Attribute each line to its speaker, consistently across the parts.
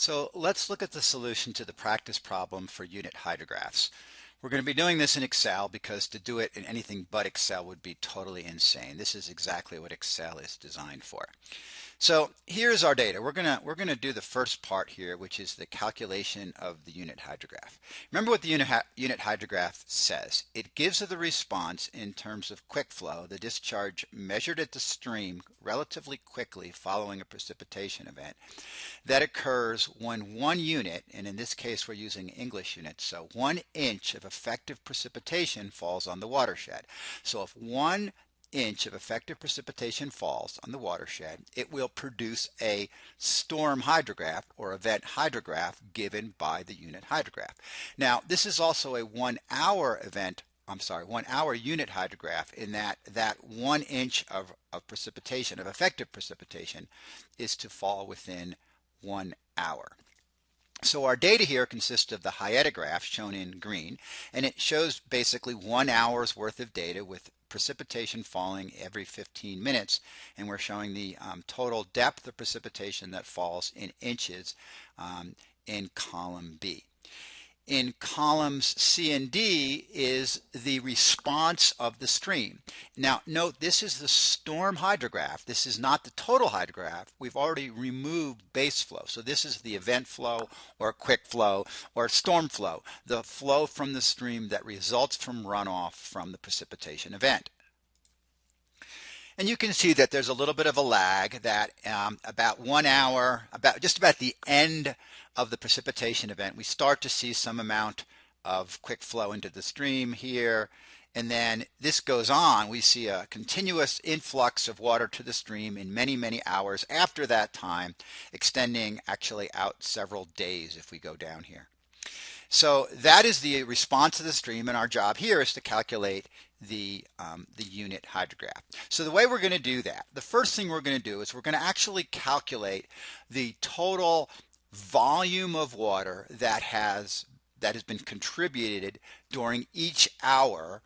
Speaker 1: So let's look at the solution to the practice problem for unit hydrographs. We're going to be doing this in Excel because to do it in anything but Excel would be totally insane. This is exactly what Excel is designed for. So here's our data. We're gonna do the first part here, which is the calculation of the unit hydrograph. Remember what the unit hydrograph says. It gives the response in terms of quick flow, the discharge measured at the stream relatively quickly following a precipitation event that occurs when 1 unit, and in this case we're using English units, so 1 inch of effective precipitation falls on the watershed. So if 1 inch of effective precipitation falls on the watershed, it will produce a storm hydrograph or event hydrograph given by the unit hydrograph. Now, this is also a 1 hour event. I'm sorry, 1 hour unit hydrograph in that 1 inch of precipitation, of effective precipitation, is to fall within 1 hour. So our data here consists of the hyetograph shown in green, and it shows basically 1 hour's worth of data with precipitation falling every 15 minutes, and we're showing the total depth of precipitation that falls in inches in column B. In columns C and D is the response of the stream. Now note, this is the storm hydrograph. This is not the total hydrograph. We've already removed base flow. So this is the event flow or quick flow or storm flow, the flow from the stream that results from runoff from the precipitation event. And you can see that there's a little bit of a lag that about 1 hour, just about the end of the precipitation event, we start to see some amount of quick flow into the stream here. And then this goes on. We see a continuous influx of water to the stream in many, many hours after that time, extending actually out several days if we go down here. So that is the response of the stream, and our job here is to calculate the unit hydrograph. So the way we're going to do that, the first thing we're going to do is we're going to actually calculate the total volume of water that has been contributed during each hour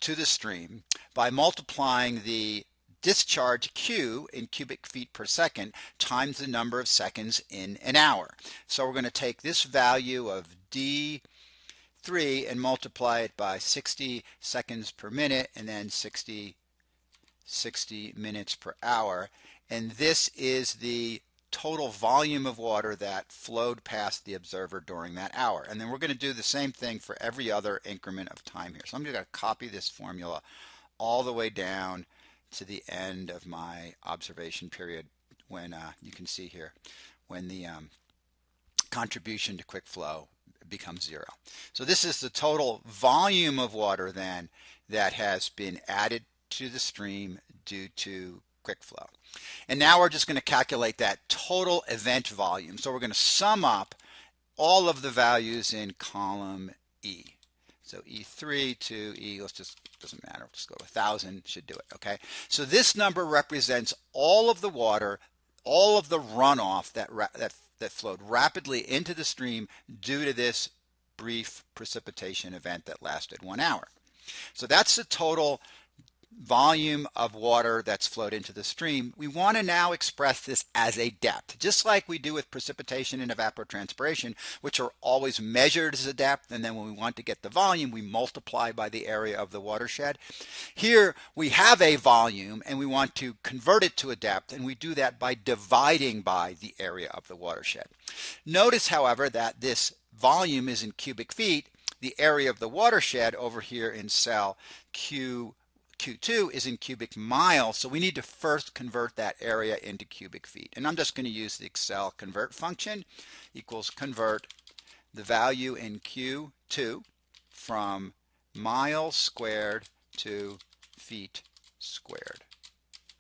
Speaker 1: to the stream by multiplying the discharge Q in cubic feet per second times the number of seconds in an hour. So we're going to take this value of D3 and multiply it by 60 seconds per minute and then 60 minutes per hour. And this is the total volume of water that flowed past the observer during that hour. And then we're going to do the same thing for every other increment of time here. So I'm going to copy this formula all the way down to the end of my observation period when you can see here when the contribution to quick flow becomes 0. So this is the total volume of water then that has been added to the stream due to quick flow. And now we're just going to calculate that total event volume. So we're going to sum up all of the values in column E. So E3 to E, doesn't matter, let's go to 1,000, should do it, okay? So this number represents all of the water, all of the runoff that flowed rapidly into the stream due to this brief precipitation event that lasted 1 hour. So that's the total volume of water that's flowed into the stream. We want to now express this as a depth, just like we do with precipitation and evapotranspiration, which are always measured as a depth, and then when we want to get the volume, we multiply by the area of the watershed. Here we have a volume and we want to convert it to a depth, and we do that by dividing by the area of the watershed. Notice, however, that this volume is in cubic feet. The area of the watershed over here in cell Q2 is in cubic miles, so we need to first convert that area into cubic feet. And I'm just going to use the Excel convert function equals convert the value in Q2 from miles squared to feet squared.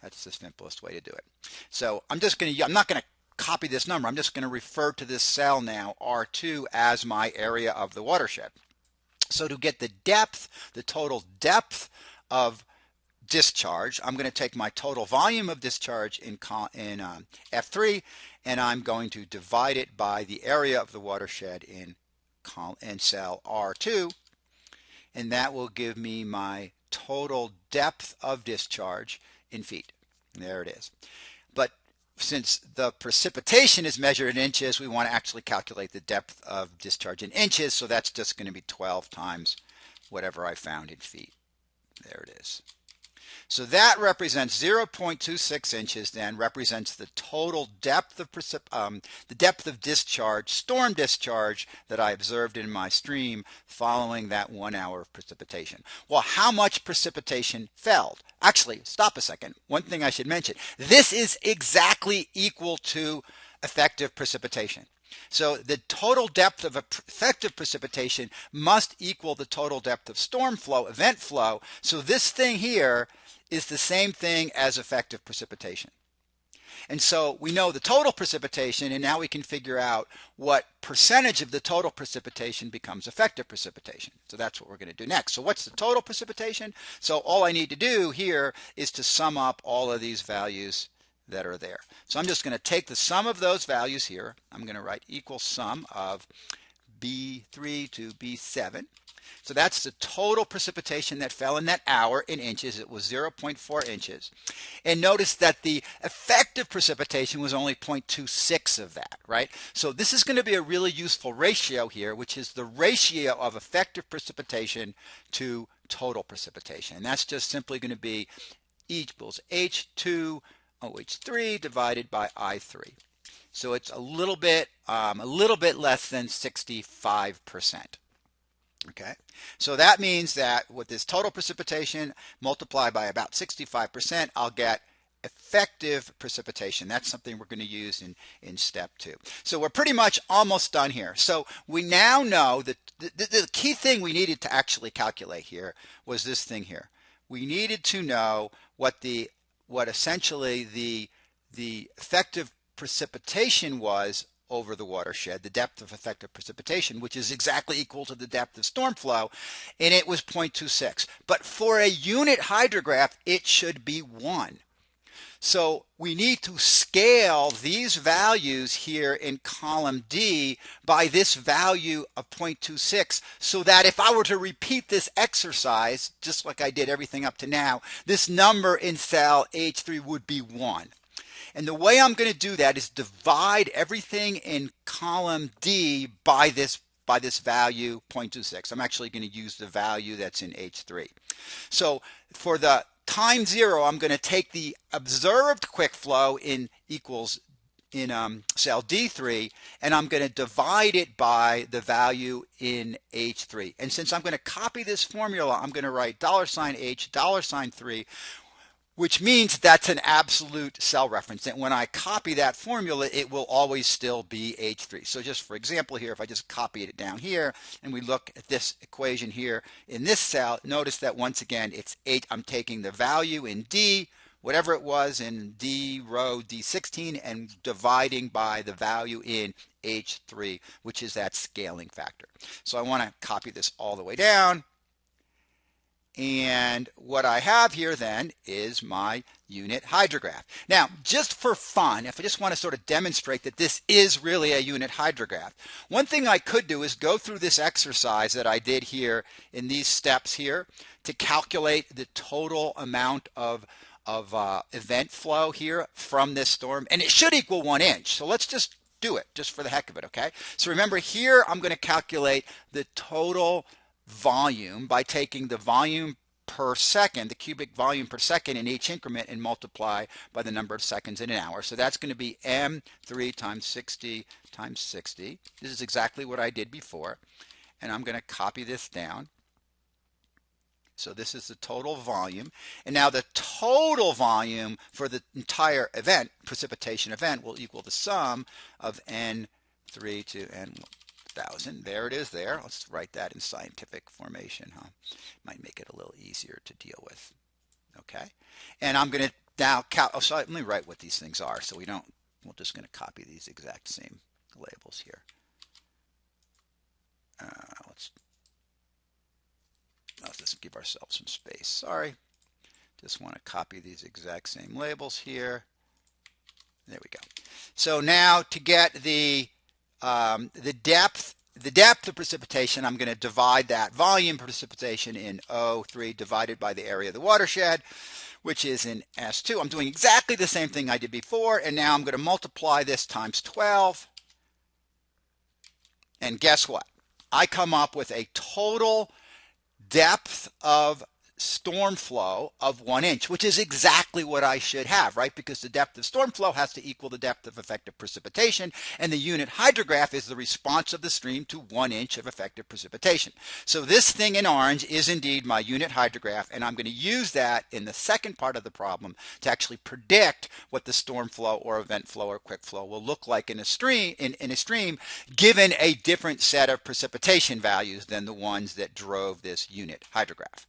Speaker 1: That's the simplest way to do it. So I'm not going to copy this number. I'm just going to refer to this cell now, R2, as my area of the watershed. So to get the depth, the total depth of discharge, I'm going to take my total volume of discharge in F3, and I'm going to divide it by the area of the watershed in cell R2, and that will give me my total depth of discharge in feet. There it is. But since the precipitation is measured in inches, we want to actually calculate the depth of discharge in inches. So that's just going to be 12 times whatever I found in feet. There it is. So that represents 0.26 inches, then represents the total depth of the depth of discharge, storm discharge, that I observed in my stream following that 1 hour of precipitation. Well, how much precipitation fell? Actually, stop a second. One thing I should mention, this is exactly equal to effective precipitation. So the total depth of effective precipitation must equal the total depth of storm flow, event flow. So this thing here is the same thing as effective precipitation. And so we know the total precipitation, and now we can figure out what percentage of the total precipitation becomes effective precipitation. So that's what we're going to do next. So what's the total precipitation? So all I need to do here is to sum up all of these values that are there. So I'm just going to take the sum of those values here. I'm going to write equal sum of B3 to B7. So that's the total precipitation that fell in that hour in inches. It was 0.4 inches. And notice that the effective precipitation was only 0.26 of that, right? So this is going to be a really useful ratio here, which is the ratio of effective precipitation to total precipitation. And that's just simply going to be E equals H2 OH3 divided by I3. So it's a little bit less than 65%. Okay, so that means that with this total precipitation multiplied by about 65%, I'll get effective precipitation. That's something we're going to use in step 2. So we're pretty much almost done here. So we now know that the key thing we needed to actually calculate here was this thing here. We needed to know what essentially the effective precipitation was over the watershed, the depth of effective precipitation, which is exactly equal to the depth of storm flow, and it was 0.26. But for a unit hydrograph, it should be 1. So we need to scale these values here in column D by this value of 0.26, so that if I were to repeat this exercise, just like I did everything up to now, this number in cell H3 would be 1. And the way I'm going to do that is divide everything in column D by this value 0.26. I'm actually going to use the value that's in H3. So for the time 0, I'm going to take the observed quick flow in cell D3, and I'm going to divide it by the value in H3. And since I'm going to copy this formula, I'm going to write $H, $3, which means that's an absolute cell reference. And when I copy that formula, it will always still be H3. So just for example here, if I just copy it down here and we look at this equation here in this cell, notice that once again, it's 8. I'm taking the value in D, whatever it was in D row D16, and dividing by the value in H3, which is that scaling factor. So I want to copy this all the way down. And what I have here then is my unit hydrograph. Now, just for fun, if I just want to sort of demonstrate that this is really a unit hydrograph, one thing I could do is go through this exercise that I did here in these steps here to calculate the total amount of event flow here from this storm, and it should equal 1 inch. So let's just do it just for the heck of it, okay? So remember here, I'm going to calculate the total volume by taking the volume per second, the cubic volume per second in each increment, and multiply by the number of seconds in an hour. So that's going to be M3 times 60 times 60. This is exactly what I did before. And I'm going to copy this down. So this is the total volume. And now the total volume for the entire event, precipitation event, will equal the sum of N3 to N1. 1,000. There it is there. Let's write that in scientific formation. Might make it a little easier to deal with. Okay. And I'm going to now so let me write what these things are so we're just going to copy these exact same labels here. Let's just give ourselves some space. Sorry. Just want to copy these exact same labels here. There we go. So now to get the depth of precipitation, I'm going to divide that volume precipitation in O3 divided by the area of the watershed, which is in S2. I'm doing exactly the same thing I did before, and now I'm going to multiply this times 12. And guess what? I come up with a total depth of storm flow of 1 inch, which is exactly what I should have, right? Because the depth of storm flow has to equal the depth of effective precipitation, and the unit hydrograph is the response of the stream to 1 inch of effective precipitation. So this thing in orange is indeed my unit hydrograph, and I'm going to use that in the second part of the problem to actually predict what the storm flow or event flow or quick flow will look like in a stream given a different set of precipitation values than the ones that drove this unit hydrograph.